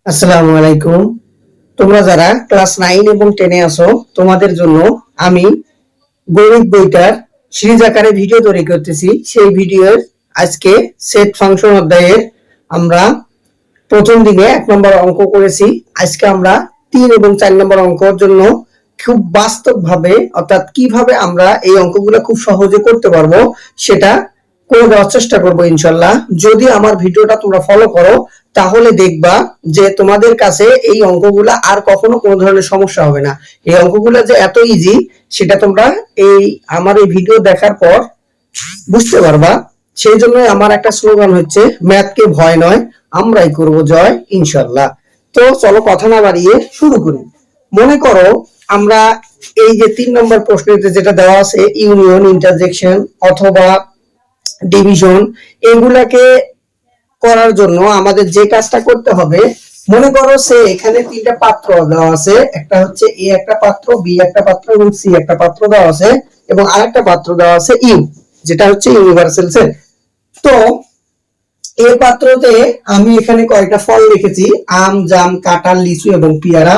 আসসালামু আলাইকুম। তোমরা যারা ক্লাস 9 এবং 10 আছো তোমাদের জন্য আমি গণিত বইটার সিরিজ আকারে ভিডিও তৈরি করতেছি। সেই ভিডিওর আজকে সেট ফাংশন অধ্যায়ের আমরা প্রথম দিনে 1 নম্বর অঙ্ক করেছি। আজকে আমরা 3 এবং 4 নম্বর অঙ্কের জন্য খুব বাস্তবভাবে অর্থাৎ কিভাবে আমরা এই অঙ্কগুলো খুব সহজে করতে পারবো সেটা করে দেওয়ার চেষ্টা করবো ইনশাল্লাহ। যদি আমার ভিডিওটা তোমরা ফলো করো তাহলে দেখবা যে তোমাদের কাছে এই অঙ্কগুলা আর কখনো কোনো ধরনের সমস্যা হবে না। এই অঙ্কগুলা যে এত ইজি সেটা তোমরা আমার এই ভিডিও দেখার পর বুঝতে পারবা। সেই জন্য আমার একটা স্লোগান হচ্ছে ম্যাথকে ভয় নয়, আমরাই করব জয় ইনশাল্লাহ। তো চলো কথা না বাড়িয়ে শুরু করি। মনে করো আমরা এই যে 3 নম্বর প্রশ্নতে যেটা দেওয়া আছে ইউনিয়ন, ইন্টারজেকশন অথবা ডিভিশন, এগুলাকে করার জন্য আমাদের যে কাজটা করতে হবে, মনে করো সে এখানে 3টা পাত্র দেওয়া আছে, একটা হচ্ছে এ একটা পাত্র, বি একটা পাত্র এবং সি একটা পাত্র দেওয়া আছে এবং আরেকটা পাত্র দেওয়া আছে ইউ, যেটা হচ্ছে ইউনিভার্সাল সেট। তো এ পাত্রতে আমি এখানে কয়টা ফল লিখেছি, আম, জাম, কাঁঠাল, লিচু এবং পেয়ারা।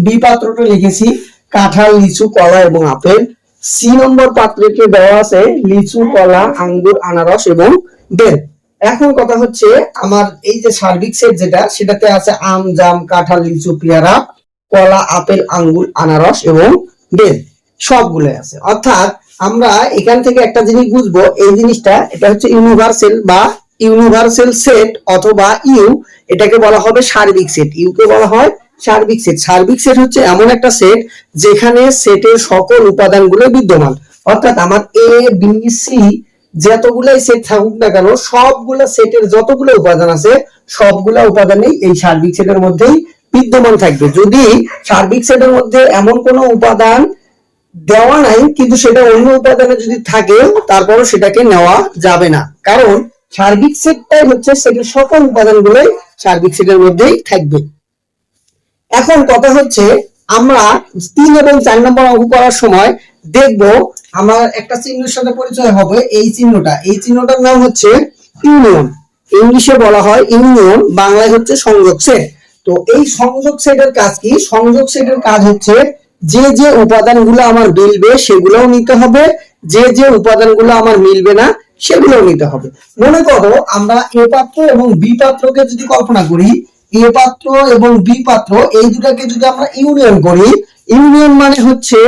বি পাত্রটা লিখেছি কাঁঠাল, লিচু, কলা এবং আপেল। সি নম্বর পাত্রকে দেওয়া আছে লিচু, কলা, আঙ্গুর, আনারস এবং বেল। এখন কথা হচ্ছে আমার এই যে সার্বিক সেট যেটা, সেটাতে আছে আম, জাম, কাঁঠাল, লিচু, পেয়ারা, কলা, আপেল, আঙ্গুর, আনারস এবং বেল, সবগুলো আছে। অর্থাৎ আমরা এখান থেকে একটা জিনিস বুঝবো, এই জিনিসটা এটা হচ্ছে ইউনিভার্সাল বা ইউনিভার্সাল সেট অথবা ইউ, এটাকে বলা হবে সার্বিক সেট। ইউ কে বলা হয় সার্বিক সেট। সার্বিক সেট হচ্ছে এমন একটা সেট যেখানে সেটের সকল উপাদানগুলো বিদ্যমান। অর্থাৎ আমার এ বি সি যতগুলাই সেট থাকুক না কেন, সবগুলা সেটের যতগুলো উপাদান আছে সবগুলা উপাদানই এই সার্বিক সেটের মধ্যেই বিদ্যমান থাকবে। যদি সার্বিক সেটের মধ্যে এমন কোনো উপাদান দেওয়া নাই কিন্তু সেটা অন্য উপাদানে যদি থাকে তারপরও সেটাকে নেওয়া যাবে না, কারণ সার্বিক সেটটাই হচ্ছে সেটের সকল উপাদানগুলোই সার্বিক সেটের মধ্যেই থাকবে। এখন কথা হচ্ছে আমরা 3 এবং 4 নম্বর অঙ্ক করার সময় দেখব আমার একটা চিহ্নের সাথে পরিচয় হবে। এই চিহ্নটার নাম হচ্ছে ইউনিয়ন। ইংলিশে বলা হয় ইউনিয়ন, বাংলায় হচ্ছে সংযোগ সেট। তো এই সংযোগ সেটের কাজ কি? সংযোগ সেটের কাজ হচ্ছে যে যে উপাদানগুলো আমার মিলবে সেগুলোও নিতে হবে, যে যে উপাদানগুলো আমার মিলবে না সেগুলোও নিতে হবে। মনে করো আমরা এ পাত্র এবং বি পাত্রকে যদি কল্পনা করি, এ পাত্র এবং বি পাত্র এই দুটাকে যদি আমরা ইউনিয়ন করি, ইউনিয়ন মানে হচ্ছে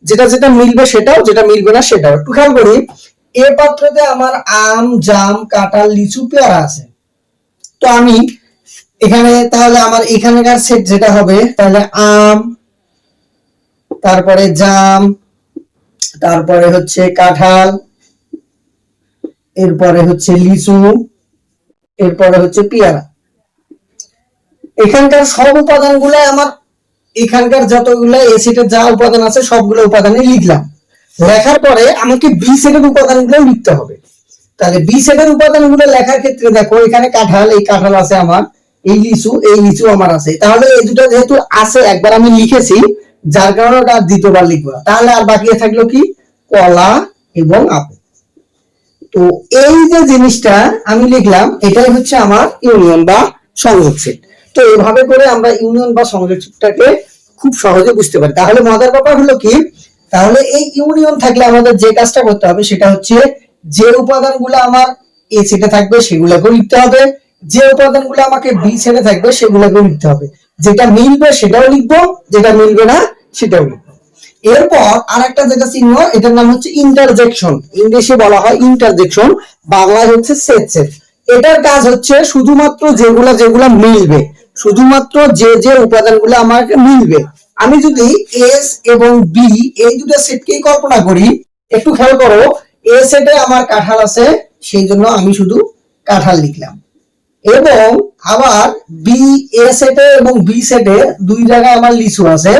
যেটা যেটা মিলবে সেটাও, যেটা মিলবে না সেটাও। একটু খেয়াল করি, এ পাত্রতে আমার আম, জাম, কাঁঠাল, লিচু, পেয়ারা আছে। তো আমি এখানে তাহলে আমার এখানকার সেট যেটা হবে, তাহলে আম, তারপরে জাম, তারপরে হচ্ছে কাঁঠাল, এরপরে হচ্ছে লিচু, এরপরে হচ্ছে পেয়ারা। এখানকার সব উপাদানগুলো আমার এখানকার যতগুলো এ সেটের যা উপাদান আছে সবগুলো উপাদানে লিখলাম। লেখার পরে আমাকে বি সেটের উপাদানগুলো লিখতে হবে। তাহলে বি সেটের উপাদানগুলো লেখার ক্ষেত্রে দেখো এখানে কাঁঠাল, এই কাঁঠাল আছে আমার, এই লিচু আমার আছে। তাহলে এই দুটো যেহেতু আছে একবার আমি লিখেছি, যার কারণে ওটা দ্বিতীয়বার লিখবো। তাহলে আর বাকি থাকলো কি? কলা এবং আপেল। তো এই যে জিনিসটা আমি লিখলাম এটাই হচ্ছে আমার ইউনিয়ন বা সংযোগ সেট। তো এইভাবে করে আমরা ইউনিয়ন বা সংযোগ সেটটাকে খুব সহজে বুঝতে পারি। তাহলে মজার ব্যাপার হলো কি, তাহলে এই ইউনিয়ন থাকলে আমাদের যে কাজটা করতে হবে সেটা হচ্ছে যে উপাদানগুলো আমার এ সেটে থাকবে সেগুলোকেও লিখতে হবে, যে উপাদানগুলো আমাকে বি সেটে থাকবে সেগুলোকেও লিখতে হবে। যেটা মিলবে সেটাও লিখবো, যেটা মিলবে না সেটাও লিখবো। এরপর আরেকটা যেটা চিহ্ন, এটার নাম হচ্ছে ইন্টারজেকশন। ইংলিশে বলা হয় ইন্টারজেকশন, বাংলায় হচ্ছে সেট সেট। এটার কাজ হচ্ছে শুধুমাত্র যেগুলা যেগুলা মিলবে, শুধুমাত্র যে যে উপাদানগুলো আমাকে মিলবে। আমি যদি এস এবং বি এই দুটো সেটকেই কল্পনা করি, একটু খেয়াল করো, এ সেটে আমার কাঁঠাল আছে সেই জন্য আমি শুধু কাঁঠাল লিখলাম, এবং আবার বি এ সেটে এবং বি সেটে দুই জায়গায় আমার লিচু আছে,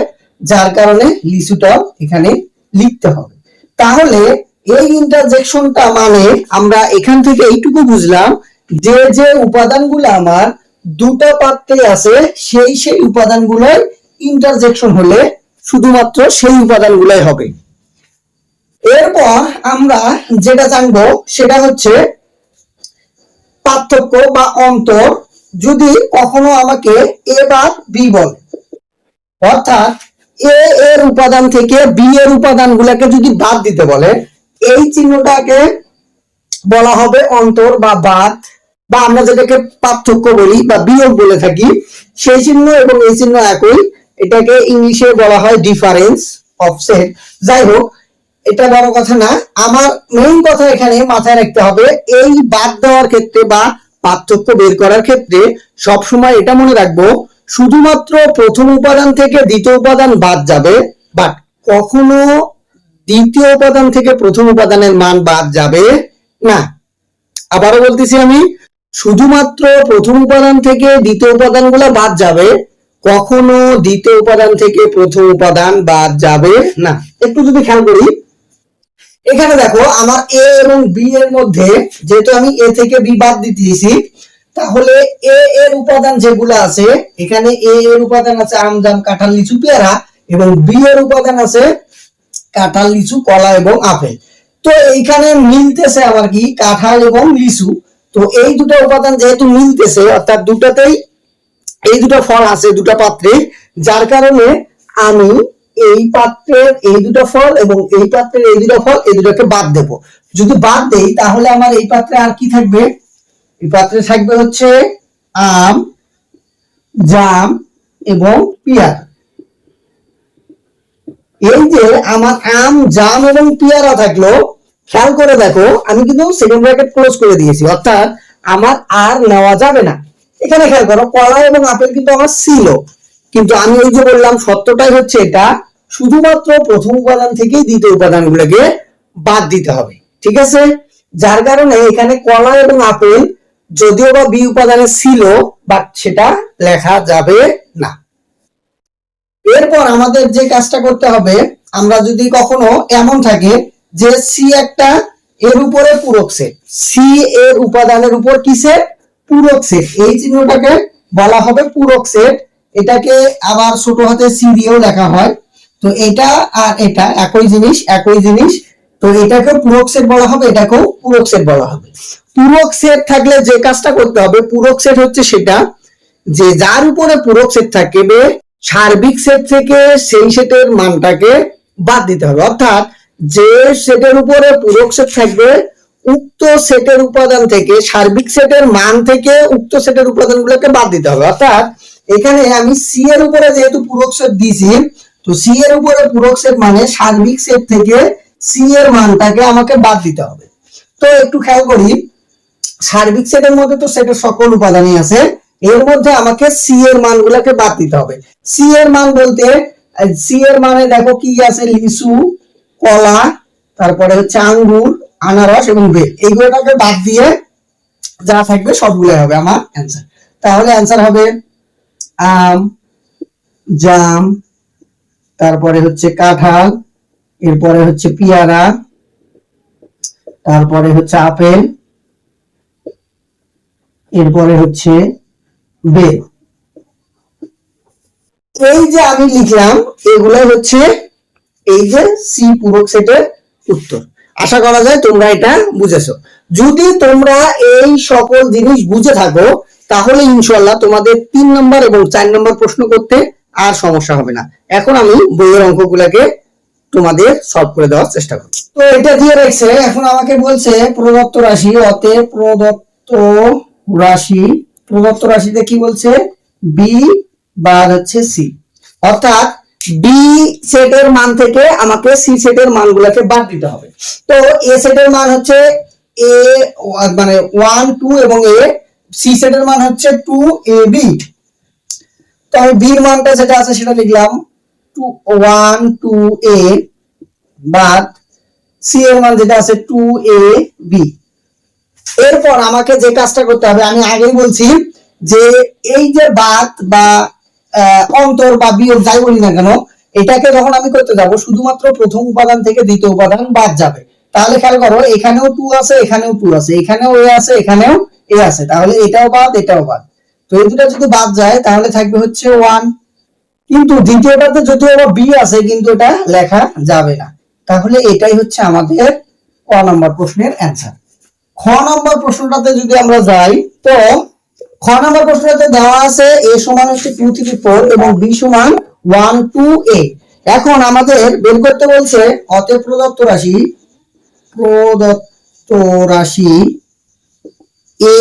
যার কারণে লিচুটাও এখানে লিখতে হবে। তাহলে এই ইন্টারজেকশনটা মানে আমরা এখান থেকে এইটুকু বুঝলাম যে যে উপাদানগুলো আমার দুটো পাত্রে আছে সেই সেই উপাদানগুলোর ইন্টারজেকশন হলে শুধুমাত্র সেই উপাদানগুলোই হবে। এরপর আমরা যেটা জানবো সেটা হচ্ছে পার্থক্য বা অন্তর যদি কখনো আমাকে এ বা বি বলে, অর্থাৎ এ এর উপাদান থেকে বি এর উপাদান গুলাকে যদি বাদ দিতে বলে, এই চিহ্নটাকে বলা হবে অন্তর বা বাদ, বা আমরা যেটাকে পার্থক্য বলি বা বিয়োগ বলে থাকি। সেই চিহ্ন এবং এই চিহ্ন একই, এটাকে ইংলিশে বলা হয় ডিফারেন্স অফসেট। যাই হোক, এটা বড় কথা না, আমার মেইন কথা এখানে মাথায় রাখতে হবে, এই বাদ দেওয়ার ক্ষেত্রে বা পার্থক্য বের করার ক্ষেত্রে সবসময় এটা মনে রাখবো, শুধুমাত্র প্রথম উপাদান থেকে দ্বিতীয় উপাদান বাদ যাবে, বাট কখনো দ্বিতীয় উপাদান থেকে প্রথম উপাদানের মান বাদ যাবে না। আবারও বলতেছি আমি, শুধুমাত্র প্রথম উপাদান থেকে দ্বিতীয় উপাদানগুলো বাদ যাবে, কখনো দ্বিতীয় উপাদান থেকে প্রথম উপাদান বাদ যাবে না। একটু যদি খেয়াল করি, এখানে দেখো আমার এ এবং বি এর মধ্যে যেহেতু আমি এ থেকে বি বাদ দিতেছি, তাহলে এ এর উপাদান যেগুলো আছে, এখানে এ এর উপাদান আছে আম জাম কাঁঠাল লিচু পেয়ারা, এবং বি এর উপাদান আছে কাঁঠাল লিচু কলা এবং আপেল। তো এইখানে মিলতেছে আমার কি কাঁঠাল এবং লিচু। তো এই দুটো উপাদান যেহেতু মিলতেছে, অর্থাৎ দুটাতেই এই দুটো ফল আছে দুটো পাত্রে, যার কারণে আমি এই পাত্রের এই দুটো ফল এবং এই পাত্রের এই দুটো ফল, এই দুটোকে বাদ দেব। যদি বাদ দেই তাহলে আমার এই পাত্রে আর কি থাকবে? এই পাত্রে থাকবে হচ্ছে আম, জাম এবং পেয়ারা। এই যে আমার আম, জাম এবং পেয়ারা থাকলো, খেয়াল করে দেখো আমি কিন্তু সেকেন্ড ব্র্যাকেট ক্লোজ করে দিয়েছি, অর্থাৎ আমার আর নেওয়া যাবে না। এখানে খেয়াল করো, কলা এবং আপেল কিন্তু আমার ছিল, কিন্তু আমি ওই যে বললাম সত্যটাই হচ্ছে এটা, শুধুমাত্র প্রথম উপাদান থেকেই দ্বিতীয় উপাদানগুলোকে বাদ দিতে হবে, ঠিক আছে? যার কারণে এখানে কলা এবং আপেল যদিও বা বি উপাদানে ছিল, বাট সেটা লেখা যাবে না। এরপর আমাদের যে কাজটা করতে হবে, আমরা যদি কখনো এমন থাকে যে সি একটা এর উপরে পূরক সেট, সি এর উপাদানের উপর কি সেট? পূরক সেট, এই চিহ্নটাকে বলা হবে পূরক সেট। এটাকে আবার ছোট হাতে সি দিয়েও লেখা হয়। তো এটা আর এটা একই জিনিস, একই জিনিস। তো এটাকে পূরক সেট বলা হবে, এটাকেও পূরক সেট বলা হবে। পূরক সেট থাকলে যে কাজটা করতে হবে, পূরক সেট হচ্ছে সেটা যে যার উপরে পূরক সেট থাকবে, সার্বিক সেট থেকে সেই সেটের মানটাকে বাদ দিতে হবে। অর্থাৎ যে সেটের উপরে পূরক সেট থাকবে, উক্ত সেটের উপাদান থেকে সার্বিক সেটের মান থেকে উক্ত সেটের উপাদানগুলোকে বাদ দিতে হবে। অর্থাৎ এখানে আমি সি এর উপরে যেহেতু পূরক সেট দিয়েছি, তো সি এর উপরে পূরক সেট মানে সার্বিক সেট থেকে সি এর মানটাকে আমাকে বাদ দিতে হবে। তো একটু খেয়াল করি, সার্বিক সেটের মধ্যে তো সেটের সকল উপাদানই আছে, এর মধ্যে আমাকে সি এর মানগুলোকে বাদ দিতে হবে। সি এর মান বলতে, সি এর মানে দেখো কি আছে, লিচু, কলা, তারপরে হচ্ছে আঙ্গুর, আনারস এবং বেল, এইগুলোটাকে বাদ দিয়ে যা থাকবে সবগুলো হবে আমার অ্যান্সার। তাহলে অ্যান্সার হবে আম, জাম, তারপরে হচ্ছে কাঁঠাল, এরপরে হচ্ছে পেয়ারা, তারপরে হচ্ছে আপেল, এরপরে হচ্ছে বেল। এই যে আমি লিখলাম এগুলো হচ্ছে এই যে সি পূরক সেটের উত্তর। আশা করা যায় তোমরা এটা বুঝেছো। যদি তোমরা এই সকল জিনিস বুঝে থাকো, তাহলে ইনশাআল্লাহ তোমাদের 3 নম্বর এবং 4 নম্বর প্রশ্ন করতে আর সমস্যা হবে না। এখন আমি বইয়ের অঙ্কগুলোকে তোমাদের সলভ করে দেওয়ার চেষ্টা করব। তো এটা দিয়ে রাখছে, এখন আমাকে বলছে প্রদত্ত রাশি, অতএব প্রদত্ত রাশিতে কি বলছে? বি বাদ হচ্ছে সি, অর্থাৎ বি সেটের মান থেকে আমাকে সি সেটের মানগুলোকে বাদ দিতে হবে। তো এ সেটের মান হচ্ছে এ মানে 1 2 এবং এ, সি সেটের মান হচ্ছে 2 এ বি। তো আমি বি এর মানটা যেটা আছে সেটা লিখলাম 2 1 2 এ বাদ সি এর মান যেটা আছে 2 এ বি। এরপর আমাকে যে কাজটা করতে হবে, আমি আগেই বলছি যে এই যে বাদ বা অন্তর বা বিয়োগ যাই বলি না কেন, এটাকে যখন আমি করতে যাব শুধুমাত্র প্রথম উপাদান থেকে দ্বিতীয় উপাদান বাদ যাবে। তাহলে খেয়াল করো, এখানেও 2 আছে, এখানেও 2 আছে, এখানেও এ আছে, এখানেও এ আছে, তাহলে এটাও বাদ এটাও বাদ। তো এই দুটো যদি বাদ যায় তাহলে থাকবে হচ্ছে 1। কিন্তু দ্বিতীয়টাতে যদিও আবার বি আছে, কিন্তু এটা লেখা যাবে না। তাহলে এটাই হচ্ছে আমাদের ক নম্বর প্রশ্নের অ্যান্সার। খ নম্বর প্রশ্নটাতে যদি আমরা যাই, তো খ নম্বর প্রশ্নটাতে দেওয়া আছে a সমান হচ্ছে 2 3 4 এবং b সমান 1 2 a। এখন আমাদের বের করতে বলছে অতএব প্রদত্ত রাশি a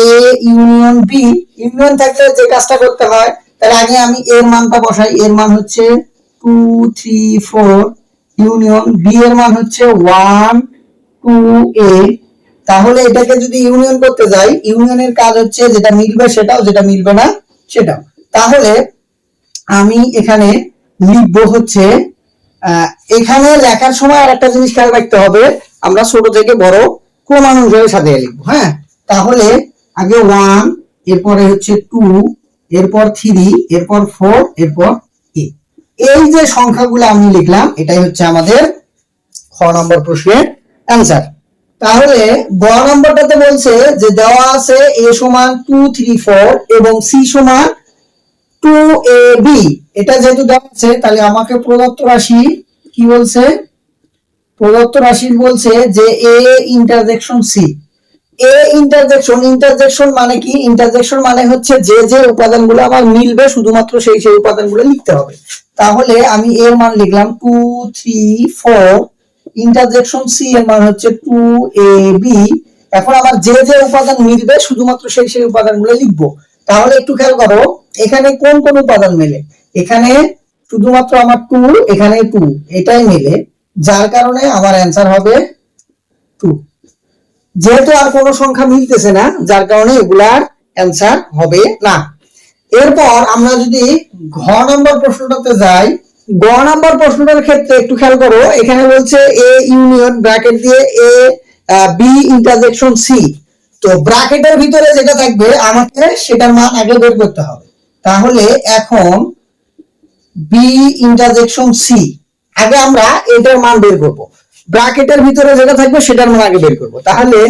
ইউনিয়ন b। ইউনিয়ন থাকলে যে কাজটা করতে হয়, তাহলে আগে আমি এর মানটা বসাই। এর মান হচ্ছে 2 3 4, ইউনিয়ন b এর মান হচ্ছে 1 2 a। তাহলে এটাকে যদি ইউনিয়ন করতে যাই, ইউনিয়নের কাজ হচ্ছে যেটা মিলবে সেটাও, যেটা মিলবে না সেটাও। তাহলে আমি এখানে লিখবো হচ্ছে, এখানে লেখার সময় আর একটা জিনিস খেয়াল রাখতে হবে, আমরা ছোট থেকে বড় ক্রমানুসারে সাজিয়ে লিখবো। হ্যাঁ, তাহলে আগে 1, এরপরে হচ্ছে 2, এরপর 3, এরপর 4, এরপর a। এই যে সংখ্যাগুলো আমি লিখলাম এটাই হচ্ছে আমাদের খ নম্বর প্রশ্নের অ্যান্সার। তাহলে গ নম্বরটাতে বলছে যে দেওয়া আছে a সমান 2 3 4 এবং c সমান 2ab। এটা যেহেতু দেওয়া আছে তাহলে আমাকে প্রদত্ত রাশি কি বলছে, প্রদত্ত রাশি বলছে যে a intersection c। a intersection মানে কি? ইন্টারসেকশন মানে হচ্ছে যে যে উপাদানগুলো আমার মিলবে শুধুমাত্র সেই সেই উপাদানগুলো লিখতে হবে। তাহলে আমি এর মান লিখলাম 2 3 4, ইন্টারসেকশন c এর মান হচ্ছে 2ab। এখন আমার যে যে উপাদান মিলবে শুধুমাত্র সেই সেই উপাদানগুলো লিখবো। তাহলে একটু খেয়াল করো এখানে কোন কোন উপাদান মেলে। এখানে শুধুমাত্র আমার 2, এখানে 2, এটাই মেলে, যার কারণে আমার অ্যান্সার হবে 2। যেহেতু আর কোনো সংখ্যা মিলতেছে না, যার কারণে এগুলার অ্যান্সার হবে না। এরপর আমরা যদি ঘ নম্বর প্রশ্নটাতে যাই, গ নম্বর প্রশ্নটার ক্ষেত্রে একটু খেয়াল করো, এখানে বলছে a ইউনিয়ন ব্র্যাকেট দিয়ে a b ইন্টারসেকশন c। তো ব্র্যাকেটের ভিতরে যেটা থাকবে আমাকে সেটার মান আগে বের করতে হবে। তাহলে এখন b ইন্টারসেকশন c, আগে আমরা এটার মান বের করব। ব্র্যাকেটের ভিতরে যেটা থাকবে সেটার মান আগে বের করব। তাহলে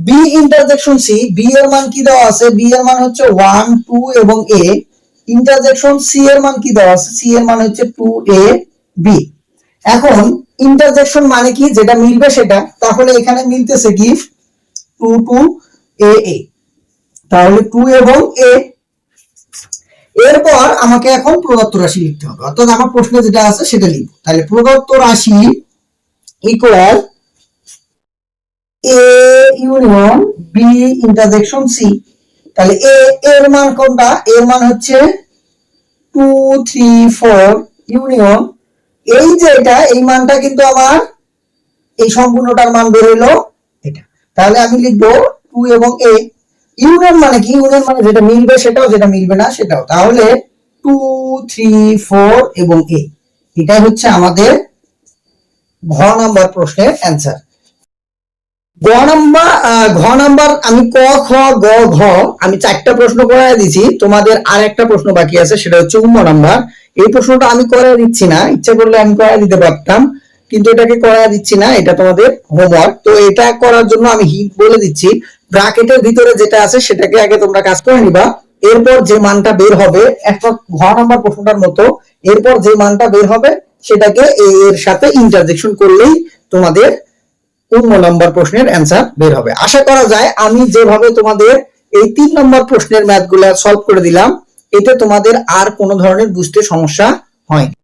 b ইন্টারসেকশন c, b এর মান কি দেওয়া আছে? b এর মান হচ্ছে 1 2 এবং a। ইন্টারসেকশন c এর মান কি দেওয়া আছে? c এর মান হচ্ছে 2a b। এখন ইন্টারসেকশন মানে কি? যেটা মিলবে সেটা। তাহলে এখানে মিলতেছে কি 2 2 a a, তাহলে 2 এবং a। এরপর আমাকে এখন প্রদত্ত রাশি লিখতে হবে, অর্থাৎ আমার প্রশ্নে যেটা আছে সেটা লিখবো। তাহলে প্রদত্ত রাশি equal a union b intersection c। তাহলে a এর মান কোনটা? এর মান হচ্ছে 2 3 4, ইউনিয়ন এই যে এটা, এই মানটা কিন্তু আমার এই সম্পূর্ণটার মান বের হলো এটা। তাহলে আমি লিখবো 2 এবং a। ইউনিয়ন মানে কি? ইউনিয়ন মানে যেটা মিলবে সেটাও, যেটা মিলবে না সেটাও। তাহলে 2 3 4 এবং a, এটাই হচ্ছে আমাদের ঘ নাম্বার প্রশ্নের অ্যান্সার। ঘ নাম্বার আমি ক খ গ ঘ আমি 4টা প্রশ্ন করায় দিয়েছি, তোমাদের আর একটা প্রশ্ন বাকি আছে, সেটা হচ্ছে নাম্বার। এই প্রশ্নটা আমি করায় দিচ্ছি না, ইচ্ছা করলে আমি করায় দিতে পারতাম, কিন্তু এটাকে করায় দিচ্ছি না, এটা তোমাদের হোমওয়ার্ক। তো এটা করার জন্য আমি বলে দিচ্ছি, ব্র্যাকেটের ভিতরে যেটা আছে সেটাকে আগে তোমরা কাজ করে নিবা। এরপর যে মানটা বের হবে, একটা ঘ নাম্বার প্রশ্নটার মতো, এরপর যে মানটা বের হবে সেটাকে এর সাথে ইন্টারসেকশন করলেই তোমাদের 3 নম্বর প্রশ্নের অ্যান্সার বের হবে। আশা করা যায় আমি যেভাবে তোমাদের এই 3 নম্বর প্রশ্নের ম্যাথগুলো সলভ করে দিলাম, এতে তোমাদের আর কোনো ধরনের বুঝতে সমস্যা হয়নি।